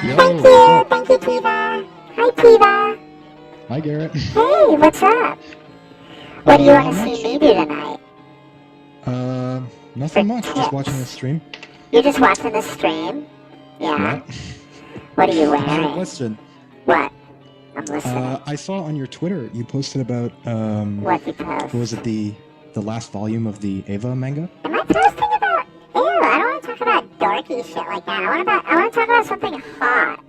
Thank Yo, what's you. up? Thank you, Tiva. Hi, Tiva. Hi, Garrett. Hey, what's up? What do you want Not to see much. me do tonight? For Nothing much. Just watching the tips. stream. You're just watching the stream? Yeah. Yeah. What are you I have a wearing? question. What? I'm listening. I saw on your Twitter you posted about What you what post? was it, the last volume of the Eva manga? Am I posting about... Ew, I don't want to talk about dorky shit like that. I want to talk about something hot.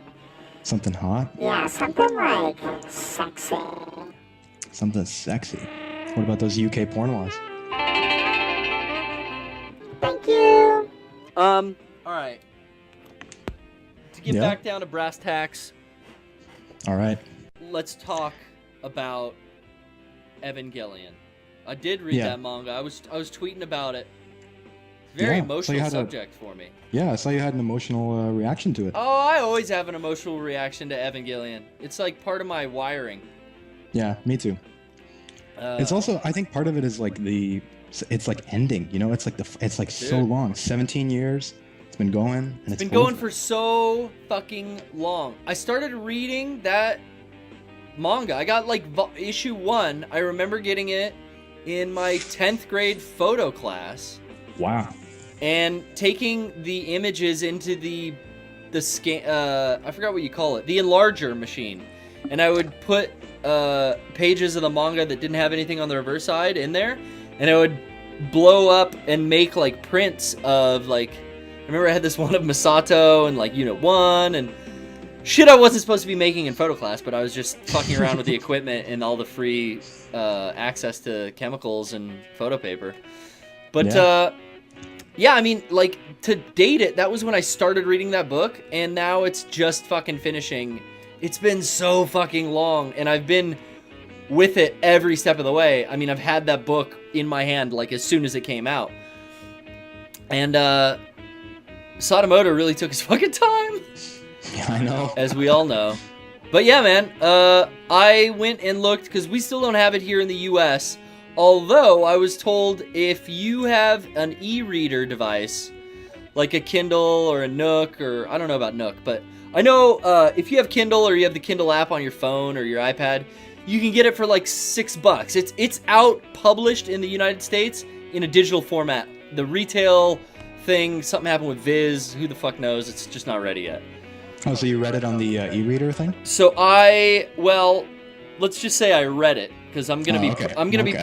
Something hot? Yeah, something like sexy. Something sexy. What about those UK porn laws? Thank you. All right. To get Yeah. back down to brass tacks, All right. let's talk about Evangelion. I did read Yeah. that manga. I was tweeting about it. Very Yeah, so emotional you had subject for me. Yeah, I saw you had an emotional reaction to it. Oh, I always have an emotional reaction to Evangelion. It's like part of my wiring. Yeah, me too. It's also, I think part of it is like it's like ending, you know, it's like so Dude. long, 17 years, it's been going, and It's it's been going over. for so fucking long. I started reading that manga. I got like issue 1. I remember getting it in my 10th grade photo class Wow. and taking the images into the scan. I forgot what you call it, the enlarger machine, and I would put pages of the manga that didn't have anything on the reverse side in there, and I would blow up and make like prints of like. I remember I had this one of Masato and like Unit 1 and shit I wasn't supposed to be making in photo class, but I was just fucking around with the equipment and all the free access to chemicals and photo paper. But yeah, I mean, like, to date it, that was when I started reading that book, and now it's just fucking finishing. It's been so fucking long, and I've been with it every step of the way. I mean, I've had that book in my hand, like, as soon as it came out. And, Sadamoto really took his fucking time, Yeah, I know. as we all know. But yeah, man, I went and looked, because we still don't have it here in the US, although I was told if you have an e-reader device, like a Kindle or a Nook, or I don't know about Nook, but I know if you have Kindle or you have the Kindle app on your phone or your iPad, you can get it for like $6. It's out published in the United States in a digital format. The retail thing, something happened with Viz, who the fuck knows, it's just not ready yet. Oh, so you read it on the e-reader thing? So let's just say I read it because I'm gonna be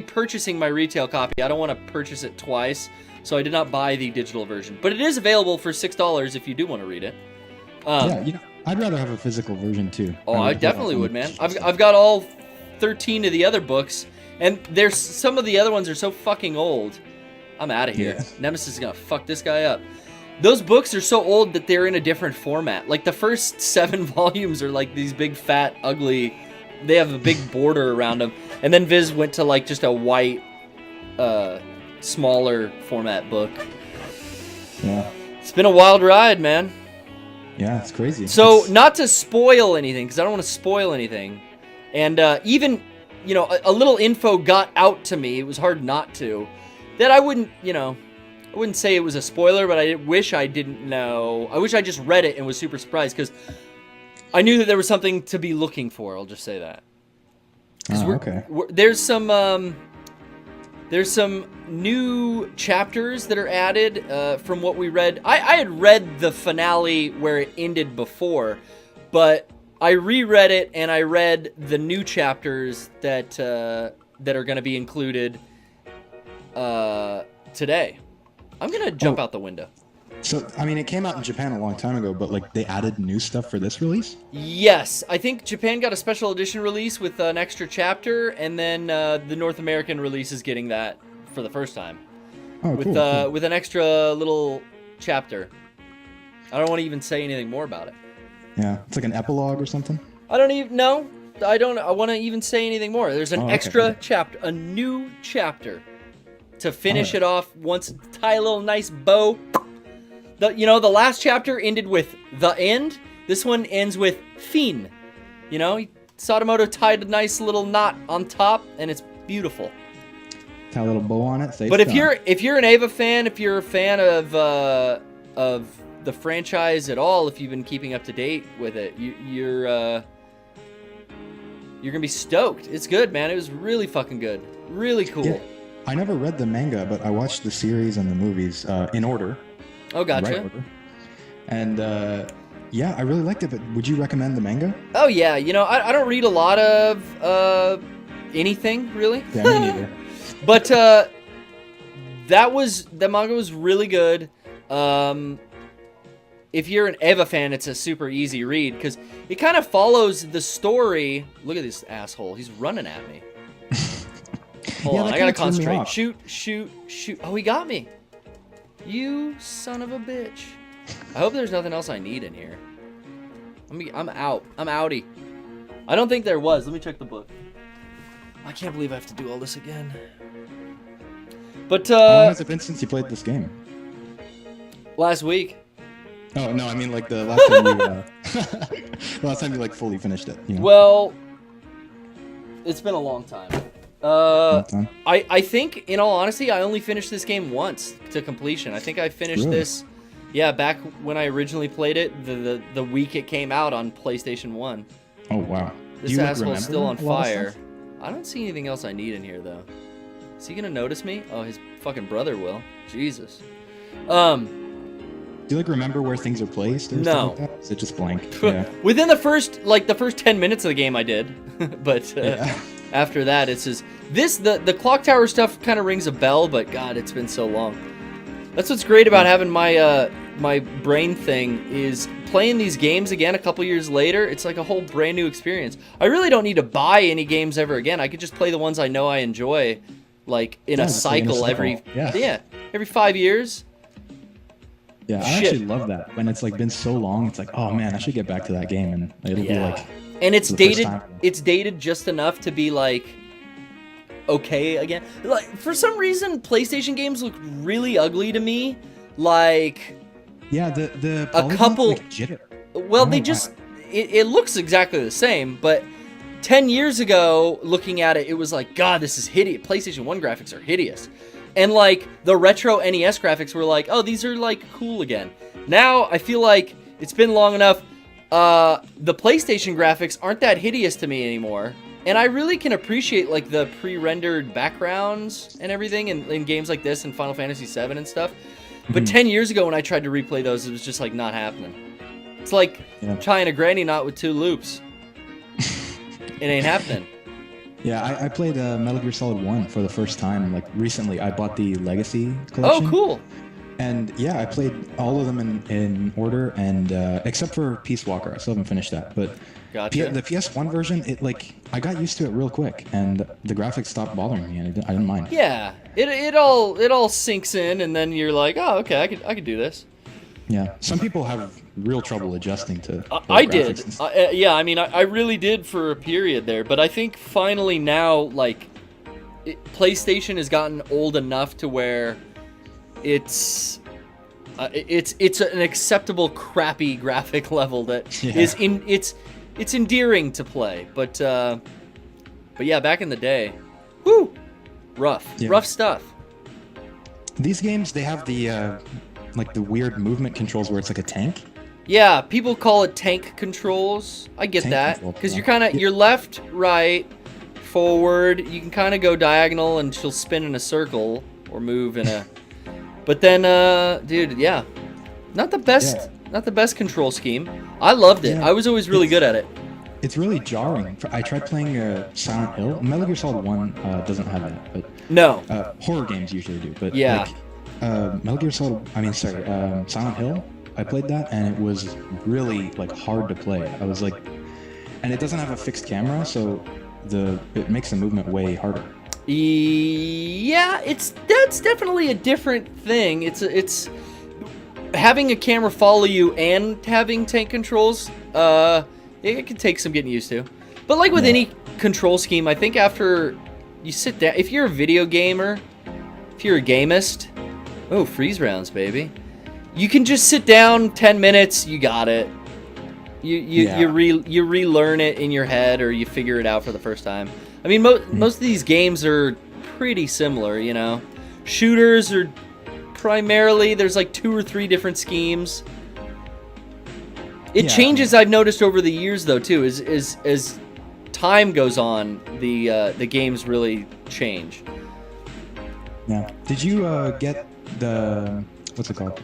purchasing my retail copy. I don't want to purchase it twice, so I did not buy the digital version. But it is available for $6 if you do want to read it. Yeah, you know, I'd rather have a physical version too. Oh, I definitely would, man. I've got all 13 of the other books, and there's some of the other ones are so fucking old. I'm out of here. Yeah. Nemesis is gonna fuck this guy up. Those books are so old that they're in a different format. Like the first 7 volumes are like these big, fat, ugly. They have a big border around them, and then Viz went to like just a white, smaller format book. Yeah. It's been a wild ride, man. Yeah, it's crazy. So, not to spoil anything, because I don't want to spoil anything, and even, you know, a little info got out to me, it was hard not to, that I wouldn't say it was a spoiler, but I wish I didn't know. I wish I just read it and was super surprised, because I knew that there was something to be looking for, I'll just say that. Okay. There's some new chapters that are added from what we read. I had read the finale where it ended before, but I reread it and I read the new chapters that are going to be included today. I'm going to jump out the window. So, I mean, it came out in Japan a long time ago, but like they added new stuff for this release? Yes, I think Japan got a special edition release with an extra chapter, and then the North American release is getting that for the first time. Oh, with cool. with an extra little chapter. I don't want to even say anything more about it. Yeah, it's like an epilogue or something? I don't even know. I want to even say anything more. There's an extra chapter, a new chapter to finish it off once, tie a little nice bow. The last chapter ended with the end. This one ends with fin. You know, Sadamoto tied a nice little knot on top, and it's beautiful. Tie a little bow on it. But if you're an Eva fan, if you're a fan of the franchise at all, if you've been keeping up to date with it, you're gonna be stoked. It's good, man. It was really fucking good. Really cool. Yeah. I never read the manga, but I watched the series and the movies in order. Oh, gotcha. Right order. And yeah, I really liked it. But would you recommend the manga? Oh yeah, you know, I don't read a lot of anything really. Yeah, me neither. But the manga was really good. If you're an Eva fan, it's a super easy read because it kind of follows the story. Look at this asshole. He's running at me. Hold on, I gotta concentrate. Shoot. Oh, he got me. You son of a bitch. I hope there's nothing else I need in here. I'm out. I'm outie. I don't think there was. Let me check the book. I can't believe I have to do all this again. But, How long has it been since you played this game? last week. Oh, no, I mean, like, the last time you, the last time you, like, fully finished it, you know? Well, it's been a long time. Long time? I think, in all honesty, I only finished this game once to completion. I think I finished Really? this, yeah, back when I originally played it, the week it came out on PlayStation 1. Oh, wow. This Do you, like, asshole's still on remember a lot of fire. stuff? I don't see anything else I need in here, though. Is he gonna notice me? Oh, his fucking brother will. Jesus. Do you, like, remember where things are placed or No. stuff like that? Is it just blank? Yeah. Within the first 10 minutes of the game, I did. But Yeah. after that, it's just... The clock tower stuff kind of rings a bell, but God, it's been so long. That's what's great about having my my brain thing is playing these games again a couple years later. It's like a whole brand new experience. I really don't need to buy any games ever again. I could just play the ones I know I enjoy, like in Yeah, a just like in a cycle cycle. every 5 years. Yeah, I Shit. actually love that. When it's, like, been so long, it's like, oh, man, I should get back to that game. And it'll be, like... And it's for the first dated. time. It's dated just enough to be like okay again. Like for some reason, PlayStation games look really ugly to me. Like Yeah, the a polygons, couple. like, jitter. Well, I they don't know just it looks exactly the same, but 10 years ago, looking at it, it was like, God, this is hideous. PlayStation 1 graphics are hideous. And like the retro NES graphics were like, oh, these are like cool again. Now I feel like it's been long enough. The PlayStation graphics aren't that hideous to me anymore. And I really can appreciate like the pre-rendered backgrounds and everything in games like this and Final Fantasy VII and stuff. But 10 years ago when I tried to replay those, it was just like not happening. It's like tying a granny knot with 2 loops. It ain't happening. Yeah, I played Metal Gear Solid 1 for the first time, like, recently. I bought the Legacy collection. Oh, cool. And, yeah, I played all of them in order, and except for Peace Walker. I still haven't finished that. But Gotcha. the PS1 version, I got used to it real quick, and the graphics stopped bothering me, and I didn't mind. Yeah, it all sinks in, and then you're like, oh, okay, I could do this. Yeah, some people have real trouble adjusting to the I graphics did. and stuff. Yeah, I mean, I really did for a period there, but I think finally now, like, PlayStation has gotten old enough to where it's an acceptable crappy graphic level that is it's endearing to play, but yeah, back in the day, whoo, rough stuff. These games, they have the like the weird movement controls where it's like a tank. Yeah, people call it tank controls. I get Tank that control, because yeah. you're kind of you're left, right, forward. You can kind of go diagonal and she'll spin in a circle or move in a. But then, dude, yeah, not the best control scheme. I loved it. Yeah. I was always really good at it. It's really jarring. I tried playing Silent Hill. Metal Gear Solid 1 doesn't have that, but No. horror games usually do. But Yeah. like, Metal Gear Solid, Silent Hill, I played that, and it was really like hard to play. I was like, and it doesn't have a fixed camera, so it makes the movement way harder. Yeah, that's definitely a different thing. It's having a camera follow you and having tank controls. It could take some getting used to. But like with any control scheme, I think after you sit down, if you're a video gamer, if you're a gamist, oh, freeze rounds, baby. You can just sit down 10 minutes, you got it. You relearn it in your head, or you figure it out for the first time. I mean, most of these games are pretty similar, you know. Shooters are primarily, there's like 2 or 3 different schemes. It Yeah, changes. I've noticed over the years, though, too. As time goes on, the games really change. Yeah. Did you get the what's it called?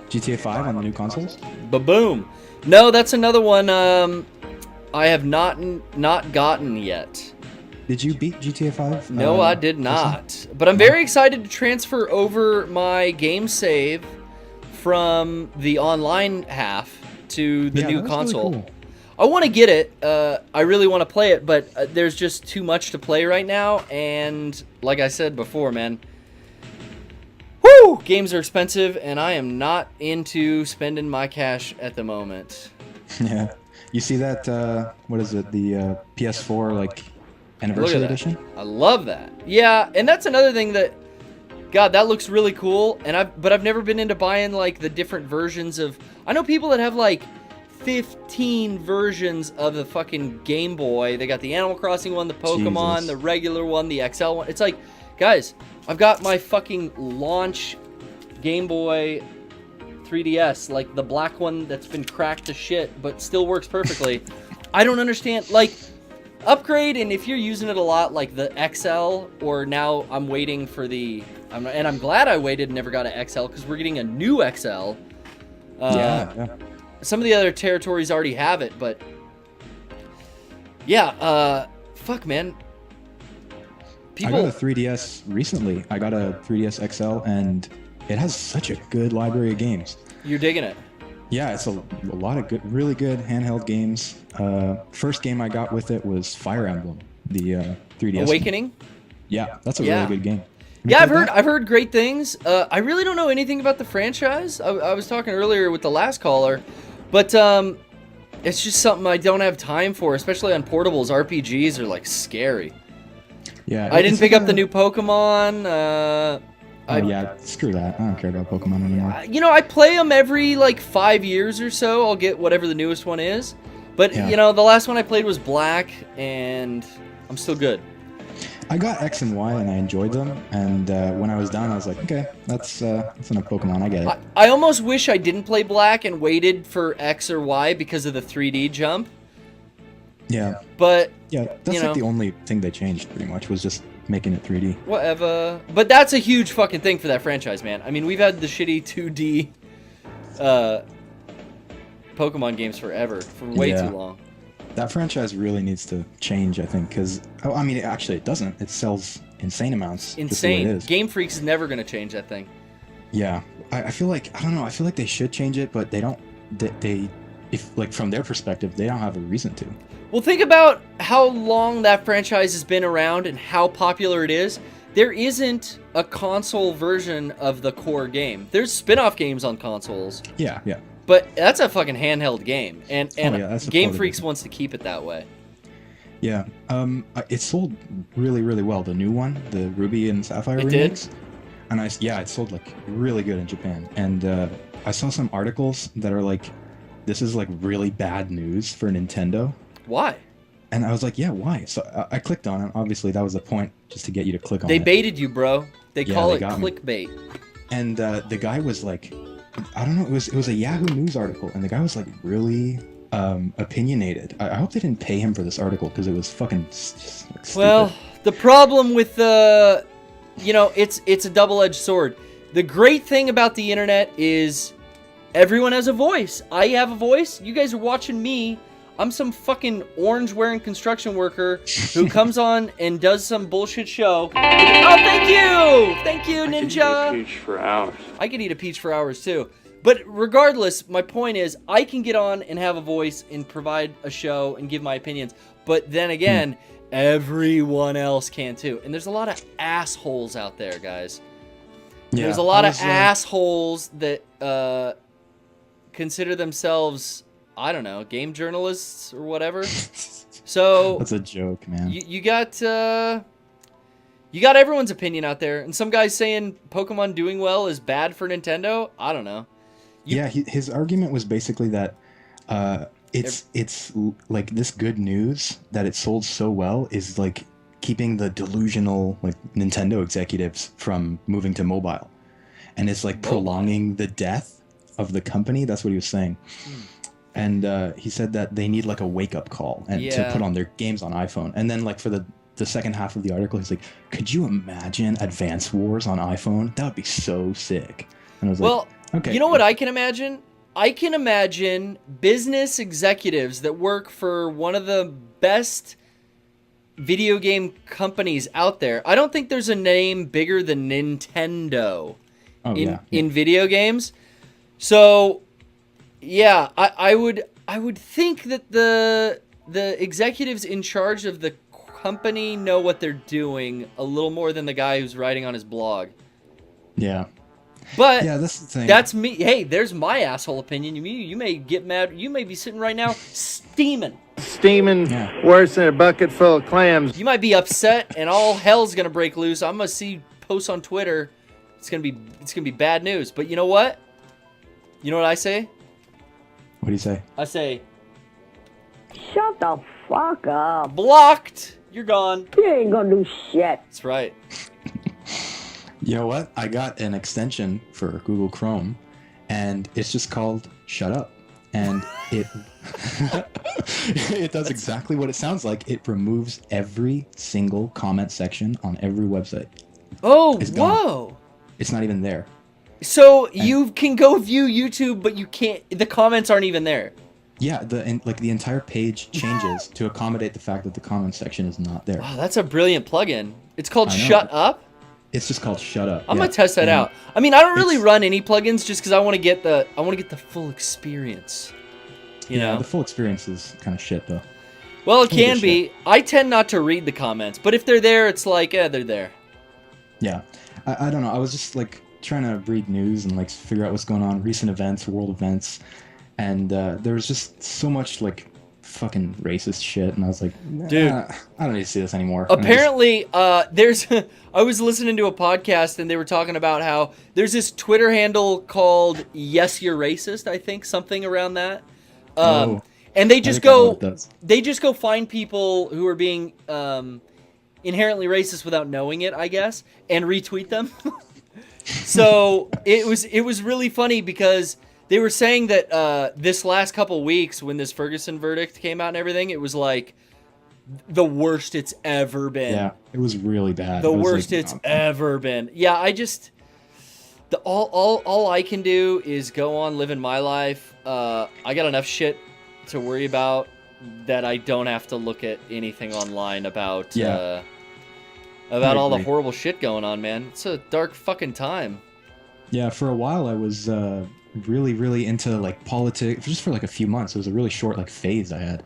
GTA 5 on the new consoles? Ba-boom. No, that's another one I have not gotten yet. Did you beat GTA 5? No, I did not. But I'm very excited to transfer over my game save from the online half to the new that was console. really cool. I want to get it. I really want to play it, but there's just too much to play right now. And like I said before, man, whoo, games are expensive, and I am not into spending my cash at the moment. Yeah. You see that, what is it, the PS4, like, anniversary edition? I love that. Yeah, and that's another thing that, God, that looks really cool. And I've never been into buying, like, the different versions of... I know people that have, like, 15 versions of the fucking Game Boy. They got the Animal Crossing one, the Pokemon, Jesus. the regular one, the XL one. It's like, guys, I've got my fucking launch Game Boy 3DS, like the black one that's been cracked to shit, but still works perfectly. I don't understand. Like, upgrade, and if you're using it a lot, like the XL, or now I'm waiting for the... and I'm glad I waited and never got an XL, because we're getting a new XL. Yeah. Some of the other territories already have it, but yeah, fuck, man. I got a 3DS recently. I got a 3DS XL, and it has such a good library of games. You're digging it. Yeah, it's a lot of good, really good handheld games. First game I got with it was Fire Emblem, the 3DS. Awakening? Yeah, that's a really good game. Yeah, I've heard great things. I really don't know anything about the franchise. I was talking earlier with the last caller, but it's just something I don't have time for, especially on portables. RPGs are like scary. Yeah, I didn't pick up the new Pokemon. Yeah, screw that. I don't care about Pokemon anymore. You know, I play them every like 5 years or so. I'll get whatever the newest one is. But you know, the last one I played was Black, and I'm still good. I got X and Y, and I enjoyed them. And when I was done, I was like, okay, that's enough Pokemon. I get it. I almost wish I didn't play Black and waited for X or Y because of the 3D jump. Yeah. But yeah, that's like the only thing they changed, pretty much, was just making it 3D. Whatever. But that's a huge fucking thing for that franchise, man. I mean, we've had the shitty 2D Pokemon games forever, for way too long. That franchise really needs to change, I think, because, I mean, actually, it doesn't. It sells insane amounts. Insane. Game Freak's is never going to change that thing. Yeah. I feel like, I don't know, I feel like they should change it, but they don't, if, like, from their perspective, they don't have a reason to. Well, think about how long that franchise has been around and how popular it is. There isn't a console version of the core game. There's spin-off games on consoles. Yeah. But that's a fucking handheld game, and Game Freaks different. wants to keep it that way. Yeah, it sold really, really well. The new one, the Ruby and Sapphire remix. And it sold like really good in Japan. And I saw some articles that are like, this is like really bad news for Nintendo. Why? And I was like, yeah, why? So I clicked on it. Obviously, that was the point, just to get you to click on it. They baited you, bro. They call it got me. clickbait. And the guy was like, I don't know, it was a Yahoo News article, and the guy was like really opinionated. I hope they didn't pay him for this article, because it was fucking just, like, stupid. Well, the problem with the, it's a double-edged sword. The great thing about the internet is everyone has a voice. I have a voice. You guys are watching me. I'm some fucking orange-wearing construction worker who comes on and does some bullshit show. Oh, thank you! Thank you, Ninja! I could eat a peach for hours. I could eat a peach for hours, too. But regardless, my point is, I can get on and have a voice and provide a show and give my opinions. But then again, everyone else can, too. And there's a lot of assholes out there, guys. Yeah, there's a lot of assholes that consider themselves... I don't know, game journalists or whatever. So that's a joke, man. You got everyone's opinion out there, and some guys saying Pokemon doing well is bad for Nintendo. I don't know. His argument was basically that it's like this good news that it sold so well is like keeping the delusional like Nintendo executives from moving to mobile, and it's like prolonging the death of the company. That's what he was saying. and he said that they need like a wake up call and to put on their games on iPhone. And then like for the second half of the article, he's like, "Could you imagine Advance Wars on iPhone? That would be so sick." And I was like, "Okay." You know what I can imagine? I can imagine business executives that work for one of the best video game companies out there. I don't think there's a name bigger than Nintendo in video games. So, yeah, I would think that the executives in charge of the company know what they're doing a little more than the guy who's writing on his blog. Yeah. But yeah, that's the thing. That's me. Hey, there's my asshole opinion. You may get mad. You may be sitting right now steaming. Worse than a bucket full of clams. You might be upset, and all hell's gonna break loose. I'm gonna see posts on Twitter. It's gonna be bad news. But you know what? You know what I say? What do you say? I say, shut the fuck up. Blocked. You're gone. You ain't gonna do shit. That's right. You know what? I got an extension for Google Chrome, and it's just called Shut Up. And it it does exactly what it sounds like. It removes every single comment section on every website. Oh, It's gone. whoa. It's not even there. So you can go view YouTube, but you can't. The comments aren't even there. Yeah, the entire page changes to accommodate the fact that the comment section is not there. Wow, that's a brilliant plugin. It's called I know. Shut Up. It's just called Shut Up. I'm gonna test that out. I mean, I don't really run any plugins just because I want to get the full experience. You know, the full experience is kind of shit though. Well, it can be. I tend not to read the comments, but if they're there, it's like, they're there. Yeah, I don't know. I was just like trying to read news and like figure out what's going on, recent events, world events, and there was just so much like fucking racist shit, and I was like, dude, I don't need to see this anymore. Apparently, there's. I was listening to a podcast and they were talking about how there's this Twitter handle called "Yes, You're Racist." I think something around that. And they just go find people who are being inherently racist without knowing it, I guess, and retweet them. So it was really funny because they were saying that this last couple weeks when this Ferguson verdict came out and everything, it was like the worst it's ever been. Yeah, it was really bad. The worst it's ever been. Yeah, I just all I can do is go on living my life. I got enough shit to worry about that I don't have to look at anything online about all the horrible shit going on, man. It's a dark fucking time. Yeah, for a while I was really, really into like politics, just for like a few months. It was a really short like phase I had.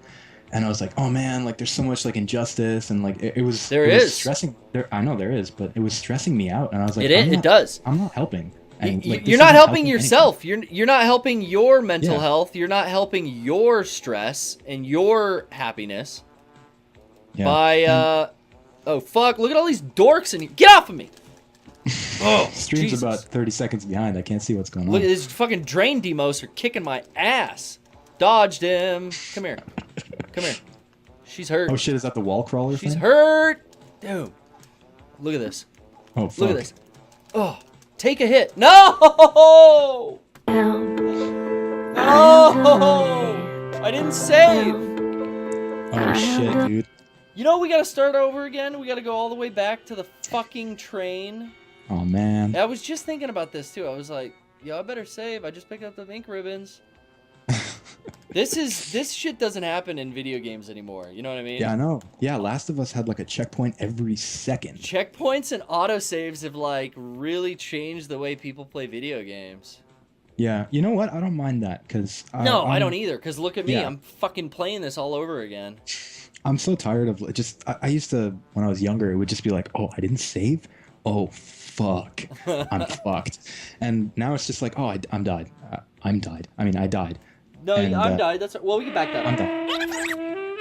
And I was like, oh man, like there's so much like injustice and like it was stressing. I know there is, but it was stressing me out, and I was like, it does. I'm not helping. And, like, you're not helping yourself. You're not helping your mental health. You're not helping your stress and your happiness by oh fuck! Look at all these dorks in here. Get off of me! Oh, stream's Jesus. About 30 seconds behind. I can't see what's going on. Look at this fucking drain demos are kicking my ass. Dodged him. Come here. Come here. She's hurt. Oh shit! Is that the wall crawler? She's thing? hurt. Dude, look at this. Oh fuck! Look at this. Oh, take a hit. No! No! I didn't save. Oh shit, dude. You know we gotta start over again. We gotta go all the way back to the fucking train. Oh man. I was just thinking about this too. I was like, yo, I better save. I just picked up the ink ribbons. This shit doesn't happen in video games anymore. You know what I mean? Yeah, I know. Yeah, Last of Us had like a checkpoint every second. Checkpoints and autosaves have like really changed the way people play video games. Yeah, you know what? I don't mind that because no, I don't either. Because look at me, yeah. I'm fucking playing this all over again. I'm so tired of just. I used to when I was younger. It would just be like, oh, I didn't save. Oh fuck, I'm fucked. And now it's just like, oh, I'm died. I'm died. I mean, I died. No, I'm died. That's well, we can back that up. I'm died.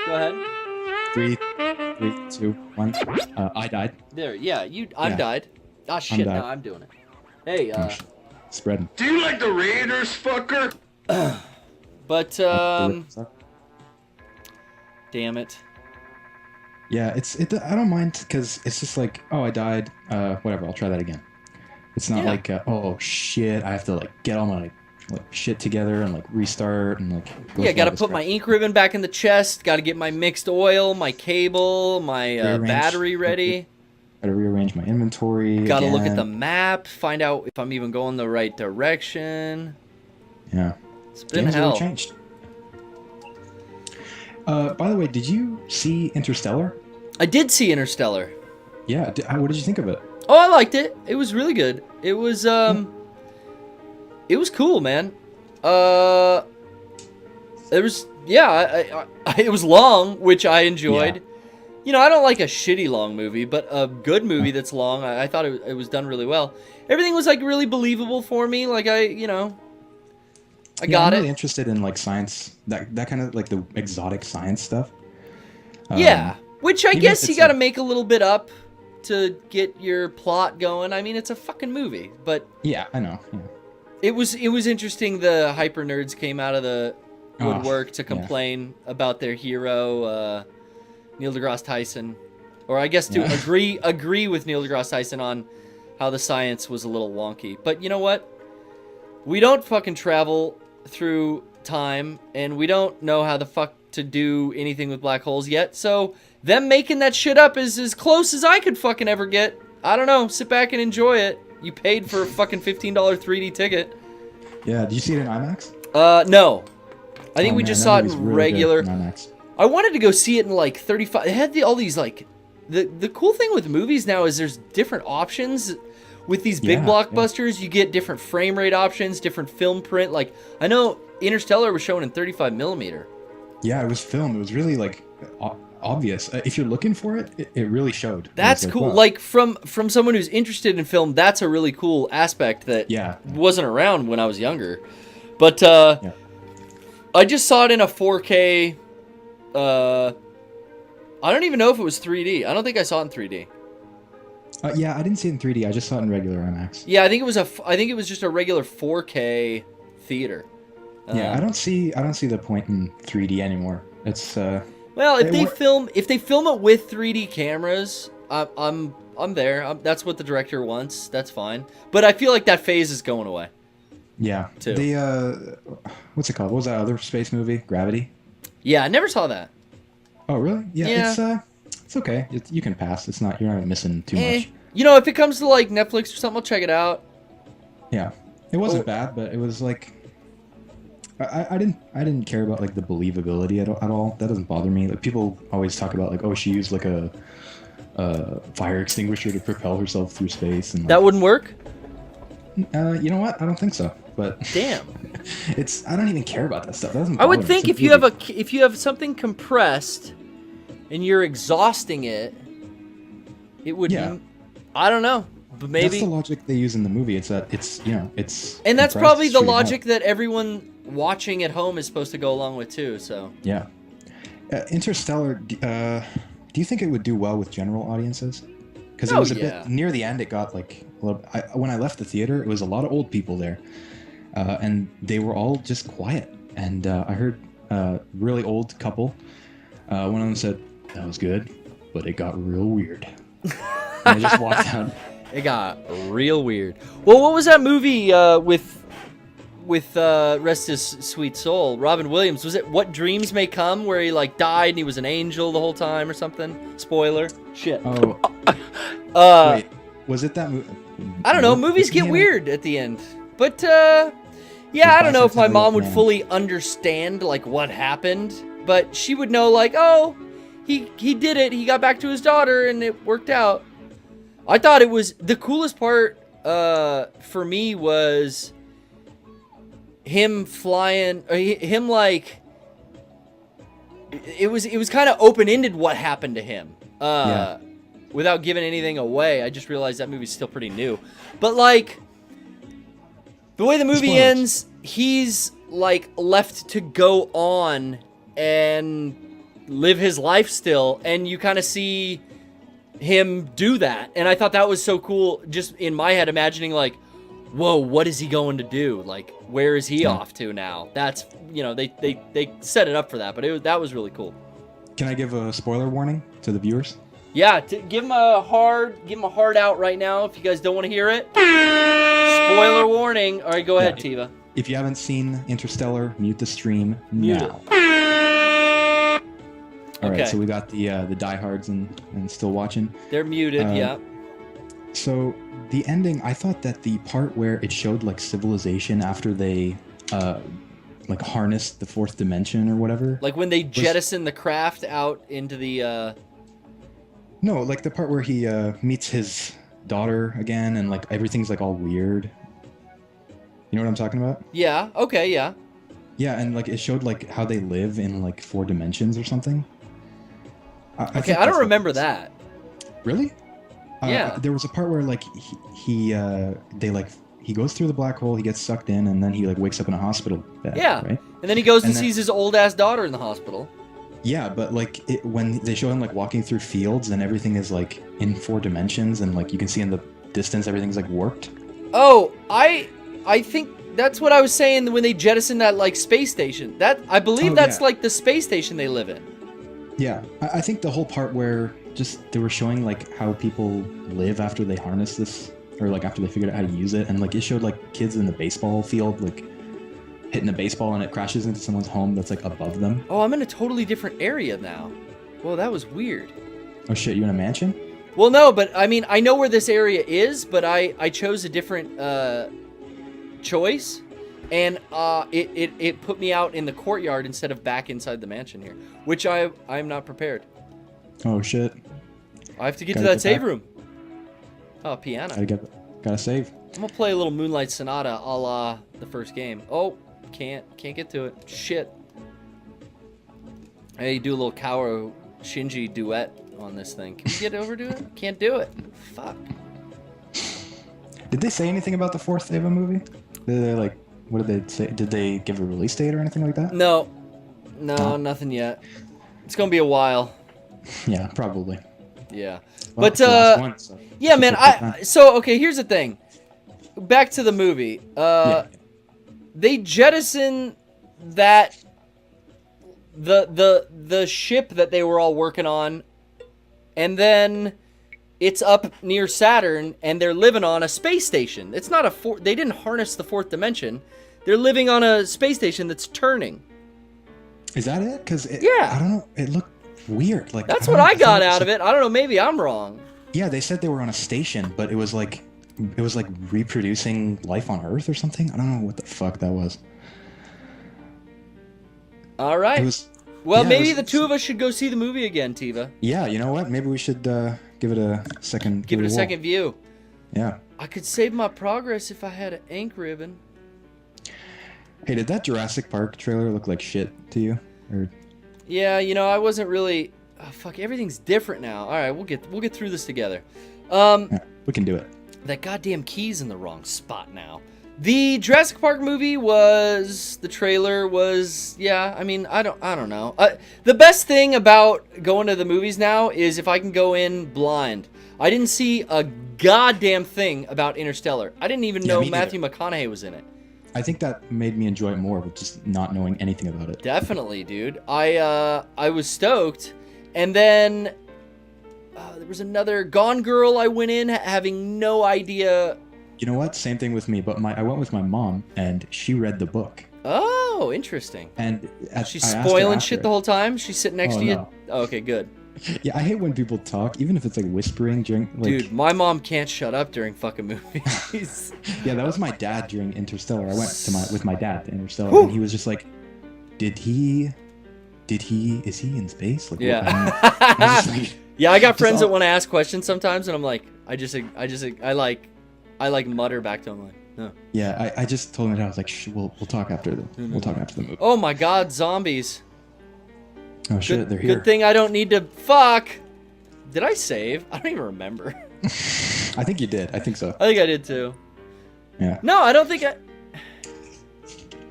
Go ahead. 3, 2, 1. I died. There, yeah, I'm died. Ah, shit, died. no, I'm doing it. Hey, spreading. Do you like the Raiders, fucker? But, damn it. Yeah, I don't mind because it's just like, oh, I died. Whatever, I'll try that again. It's not like, oh shit, I have to like get all my like shit together and like restart and like. Go Yeah, through got to all this put my crap. ink ribbon back in the chest. Got to get my mixed oil, my cable, my Rearrange. battery ready. Gotta rearrange my inventory. Got to look at the again. map, find out if I'm even going the right direction. Yeah. It's been Games hell. really changed. By the way, did you see Interstellar? I did see Interstellar. Yeah. What did you think of it? Oh, I liked it. It was really good. It was cool, man. It was it was long, which I enjoyed. Yeah. You know, I don't like a shitty long movie, but a good movie that's long, I thought it was done really well. Everything was like really believable for me. Like I got I'm it. really interested in like science, that kind of like the exotic science stuff. Yeah, which I even guess if you it's got to like- make a little bit up to get your plot going. I mean, it's a fucking movie, but Yeah, I know. Yeah. it was interesting. The hyper nerds came out of the Oh, woodwork to yeah. complain about their hero, Neil deGrasse Tyson, or I guess to Yeah. agree with Neil deGrasse Tyson on how the science was a little wonky. But you know what? We don't fucking travel through time, and we don't know how the fuck to do anything with black holes yet. So them making that shit up is as close as I could fucking ever get. I don't know. Sit back and enjoy it. You paid for a fucking $15 3D ticket. Yeah. Did you see it in IMAX? No. I think Oh, we man, just that saw it movie's in really regular. good in IMAX. I wanted to go see it in like 35. It had all these like the cool thing with movies now is there's different options. With these big Yeah, blockbusters, you get different frame rate options, different film print. Like I know Interstellar was shown in 35 millimeter. Yeah, it was filmed. It was really like obvious. If you're looking for it, it really showed. It That's was cool. wow. Like from someone who's interested in film, that's a really cool aspect that Yeah. wasn't around when I was younger. But Yeah. I just saw it in a 4K. I don't even know if it was 3D. I don't think I saw it in 3D. Yeah, I didn't see it in 3D. I just saw it in regular IMAX. Yeah, I think it was just a regular 4K theater. Yeah, I don't see the point in 3D anymore. It's Well, if It they wor- film it with 3D cameras, I'm there. That's what the director wants. That's fine. But I feel like that phase is going away. yeah. Too. The what's it called? What was that other space movie? Gravity. Yeah, I never saw that. Oh, really? Yeah. It's okay. You can pass. You're not missing too much. You know, if it comes to like Netflix or something, I'll check it out. Yeah. It wasn't Oh. bad, but it was like I didn't care about like the believability at all. That doesn't bother me. Like people always talk about like, oh, she used like a fire extinguisher to propel herself through space, and like, That wouldn't work? you know what? I don't think so. But Damn. I don't even care about that stuff. That doesn't I would bother me. think It's if you have something compressed and you're exhausting it, it would. Yeah. I don't know, but maybe. That's the logic they use in the movie. It's that it's it's And that's compressed, probably the shooting out. logic that everyone watching at home is supposed to go along with too. So Yeah. Interstellar. Do you think it would do well with general audiences? Because it Oh, was a yeah. bit near the end. It got like when I left the theater, it was a lot of old people there, and they were all just quiet. And I heard a really old couple. One of them said, "That was good, but it got real weird." And I just walked out. it got real weird. Well, what was that movie with rest his sweet soul, Robin Williams? Was it What Dreams May Come, where he like died and he was an angel the whole time or something? Spoiler. Shit. Oh, wait, was it that movie? I don't know. Movies get weird at the end. But, yeah, I don't know if my mom would fully understand, like, what happened. But she would know, like, oh, he did it. He got back to his daughter, and it worked out. I thought it was... The coolest part, for me, was him flying... Him, like... It was kind of open-ended what happened to him. Yeah. Without giving anything away, I just realized that movie's still pretty new. But, like, the way the movie Spoilers. ends, he's, like, left to go on and live his life still. And you kind of see him do that. And I thought that was so cool, just in my head, imagining, like, whoa, what is he going to do? Like, where is he off to now? That's, you know, they set it up for that. But that was really cool. Can I give a spoiler warning to the viewers? Yeah, give him a hard out right now if you guys don't want to hear it. Spoiler warning. All right, go ahead, Tiva. if you haven't seen Interstellar, mute the stream Mute now. All Okay. right, so we got the diehards and still watching. They're muted, yeah. So the ending, I thought that the part where it showed like civilization after they like harnessed the fourth dimension or whatever. Like when they jettison the craft out into the No, like the part where he meets his daughter again and like everything's like all weird. You know what I'm talking about? Yeah, okay, yeah. Yeah, and like it showed like how they live in like 4 dimensions or something. Okay, I don't remember that. Really? Yeah. There was a part where like he goes through the black hole, he gets sucked in, and then he like wakes up in a hospital bed. Yeah. Right? And then he goes and then- sees his old ass daughter in the hospital. Yeah, but like when they show him like walking through fields and everything is like in 4 dimensions and like you can see in the distance everything's like warped. Oh, I think that's what I was saying when they jettisoned that like space station. That I believe that's yeah. like the space station they live in. Yeah, I think the whole part where just they were showing like how people live after they harness this or like after they figured out how to use it, and like it showed like kids in the baseball field like hitting a baseball and it crashes into someone's home that's like above them. Oh, I'm in a totally different area now. Well, that was weird. Oh shit, you in a mansion? Well, no, but I mean, I know where this area is, but I chose a different choice, and it put me out in the courtyard instead of back inside the mansion here, which I'm not prepared. Oh shit. I have to get Gotta to that get save back. room. Oh, piano. Gotta save. I'm gonna play a little Moonlight Sonata a la the first game. Oh, can't get to it. Shit. Hey, do a little Kaoru Shinji duet on this thing. Can you get over to it? Can't do it. Fuck. Did they say anything about the 4th Eva movie? Did they like what did they say? Did they give a release date or anything like that? No, No. nothing yet. It's gonna be a while. Yeah, probably. Yeah. Well, But it's the last one, so yeah, should man. take your time. So okay, here's the thing. Back to the movie. Yeah. They jettison that the ship that they were all working on, and then it's up near Saturn, and they're living on a space station. It's not they didn't harness the 4th dimension. They're living on a space station that's turning. Is that it? Because Yeah. I don't know. It looked weird. Like That's don't what know, I felt got like out of it. I don't know. Maybe I'm wrong. Yeah, they said they were on a station, but it was like reproducing life on Earth or something. I don't know what the fuck that was. All right. It was. Well, yeah, maybe it was- the two of us should go see the movie again, Tiva. Yeah, you know what? Maybe we should give it a second. Give it a whirl. second view. Yeah. I could save my progress if I had an ink ribbon. Hey, did that Jurassic Park trailer look like shit to you? Or Yeah, you know, I wasn't really. Oh, fuck, everything's different now. All right, we'll get through this together. yeah, we can do it. That goddamn key's in the wrong spot now. The Jurassic Park movie the trailer was, yeah, I mean, I don't know. The best thing about going to the movies now is if I can go in blind. I didn't see a goddamn thing about Interstellar. I didn't even know me neither. Matthew McConaughey was in it. I think that made me enjoy it more with just not knowing anything about it. Definitely, dude. I was stoked, and then there was another Gone Girl. I went in having no idea. You know what? Same thing with me, but I went with my mom and she read the book. Oh, interesting. And She's I asked her spoiling after. shit the whole time. She's sitting next Oh, to you. no. Oh, okay, good. Yeah, I hate when people talk, even if it's like whispering during. Like, Dude, my mom can't shut up during fucking movies. yeah, that was my dad during Interstellar. I went with my dad to Interstellar, Whew. and he was just like, "Is he in space?" Like, Yeah. I was just like, Yeah, I got Just friends that all- want to ask questions sometimes, and I'm like, I like mutter back to them like, no. yeah, I just told him, I was like, Shh, we'll talk after the movie. Oh my God, zombies. Oh shit, Good, they're here. good thing I don't need to fuck. Did I save? I don't even remember. I think you did. I think so. I think I did too. Yeah. No, I don't think I.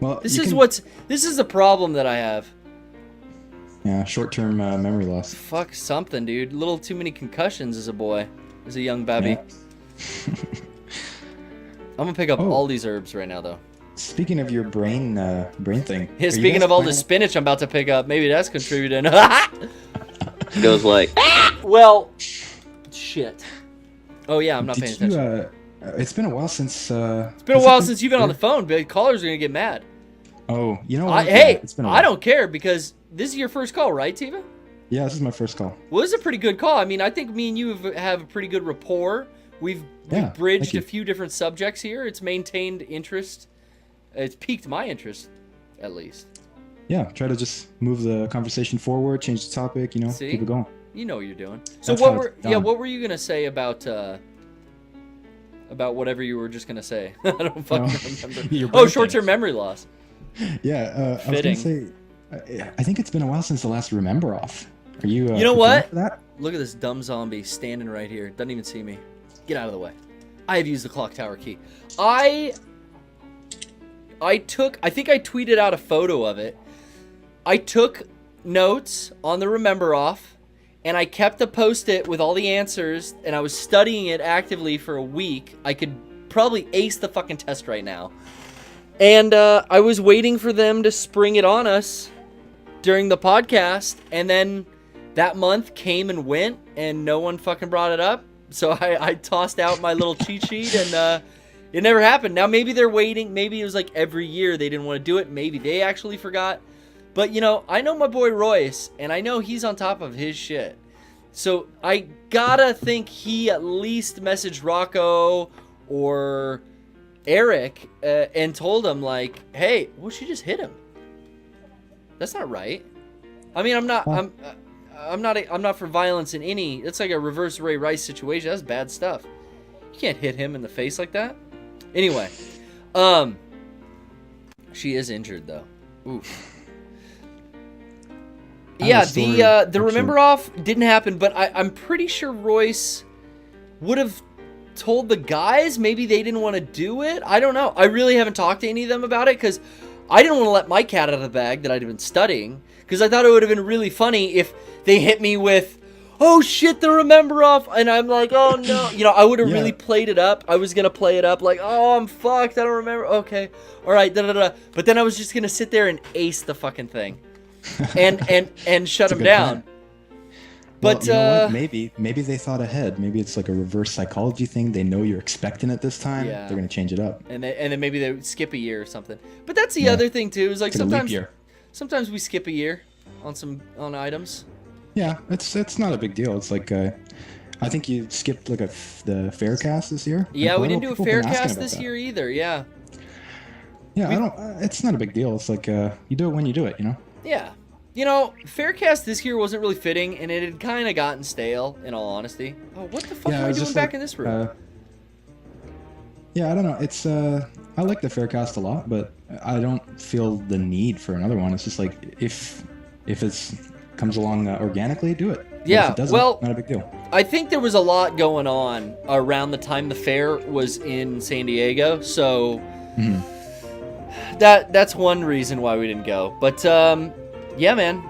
Well, This you is can- this is the problem that I have. Yeah, short-term memory loss. Fuck something, dude. Little too many concussions as a boy, as a young baby. Yeah. I'm gonna pick up Oh. all these herbs right now, though. Speaking of your brain thing. Yeah, are you speaking guys of all the planning- spinach I'm about to pick up, maybe that's contributing. Goes like, Well, shit. Oh yeah, I'm not paying Did you attention. It's been a while since. It's been a while since you've been on the phone, but callers are gonna get mad. Oh, you know what? Hey, it's been a while. I don't care because this is your first call, right, Tiva? Yeah, this is my first call. Well, this is a pretty good call. I mean, I think me and you have a pretty good rapport. We've bridged a few different subjects here. It's maintained interest. It's piqued my interest, at least. Yeah, try to just move the conversation forward, change the topic, you know, keep it going. You know what you're doing. So That's what were you gonna say about whatever you were just gonna say? I don't fucking remember. Oh, short-term memory loss. Yeah, I was gonna say, I think it's been a while since the last Remember Off. Are you? You know what? For that? Look at this dumb zombie standing right here. Doesn't even see me. Get out of the way. I have used the clock tower key. I think I tweeted out a photo of it. I took notes on the Remember Off, and I kept a Post-it with all the answers, and I was studying it actively for a week. I could probably ace the fucking test right now. And I was waiting for them to spring it on us during the podcast, and then that month came and went, and no one fucking brought it up. So I tossed out my little cheat sheet, and it never happened. Now, maybe they're waiting. Maybe it was like every year they didn't want to do it. Maybe they actually forgot. But, you know, I know my boy Royce, and I know he's on top of his shit. So I gotta think he at least messaged Rocco or Eric and told him, like, hey, well, she just hit him. That's not right. I mean, I'm not for violence in any. It's like a reverse Ray Rice situation. That's bad stuff. You can't hit him in the face like that. Anyway, she is injured though. Oof. Yeah, the Remember Off didn't happen, but I'm pretty sure Royce would have told the guys. Maybe they didn't want to do it. I don't know. I really haven't talked to any of them about it because I didn't want to let my cat out of the bag that I'd been studying, because I thought it would have been really funny if they hit me with, oh shit, the Remember Off, and I'm like, oh no. You know, I would have really played it up. I was going to play it up like, oh, I'm fucked. I don't remember. Okay. All right. Da-da-da. But then I was just going to sit there and ace the fucking thing. and shut him down. But you know what? Maybe they thought ahead. Maybe it's like a reverse psychology thing. They know you're expecting it this time. Yeah. They're gonna change it up. And then maybe they skip a year or something. But that's the other thing too. Is like sometimes we skip a year on items. Yeah, it's not a big deal. It's like I think you skipped like the Faircast this year. Yeah, we didn't do a Faircast this year either. Yeah. Yeah, it's not a big deal. It's like you do it when you do it. You know. Yeah. You know, Faircast this year wasn't really fitting, and it had kind of gotten stale, in all honesty. Oh, what the fuck am I doing back in this room? Yeah, I don't know. It's I like the Faircast a lot, but I don't feel the need for another one. It's just like if it comes along organically, do it. But yeah, if it doesn't, well, not a big deal. I think there was a lot going on around the time the fair was in San Diego, so that's one reason why we didn't go. But yeah, man,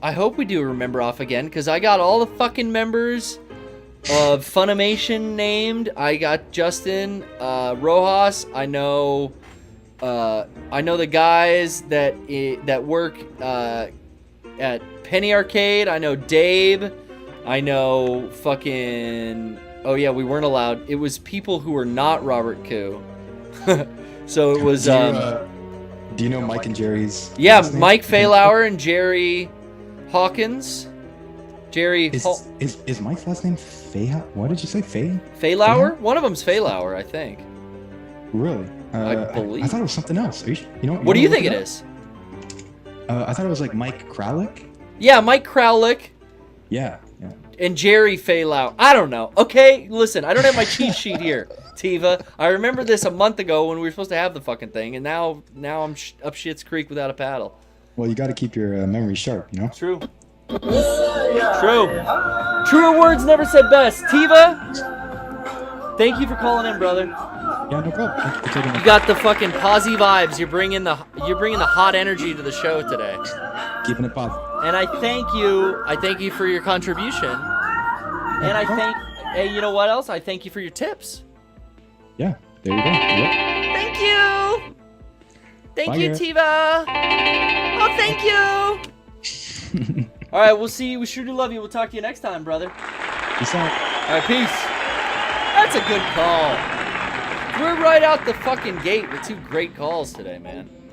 I hope we do a Remember Off again, because I got all the fucking members of Funimation named. I got Justin, Rojas. I know the guys that work at Penny Arcade. I know Dave. I know fucking. Oh yeah, we weren't allowed. It was people who were not Robert Koo. So it was. Do you know Mike and Jerry's? Yeah, Mike Faylauer and Jerry Hawkins. Jerry is Mike's last name Fay? What did you say, Fay? Faylauer? One of them's Faylauer, I think. Really? I believe. I thought it was something else. You know what do you think it is? I thought it was like Mike Kralik. Yeah, Mike Kralik. Yeah. And Jerry Faylauer. I don't know. Okay, listen, I don't have my cheat sheet here, Tiva. I remember this a month ago when we were supposed to have the fucking thing, and now I'm up shit's creek without a paddle. Well, you got to keep your memory sharp, you know? True. Truer words never said best. Tiva, thank you for calling in, brother. Yeah, no problem. You got the fucking posy vibes. You're bringing the hot energy to the show today. Keeping it positive. And I thank you for your contribution. And hey, you know what else? I thank you for your tips. Yeah, there you go. Yep. Thank you. Thank you, Tiva. Oh, thank you. All right, we'll see you. We sure do love you. We'll talk to you next time, brother. Peace out. All right, peace. That's a good call. We're right out the fucking gate with 2 great calls today, man.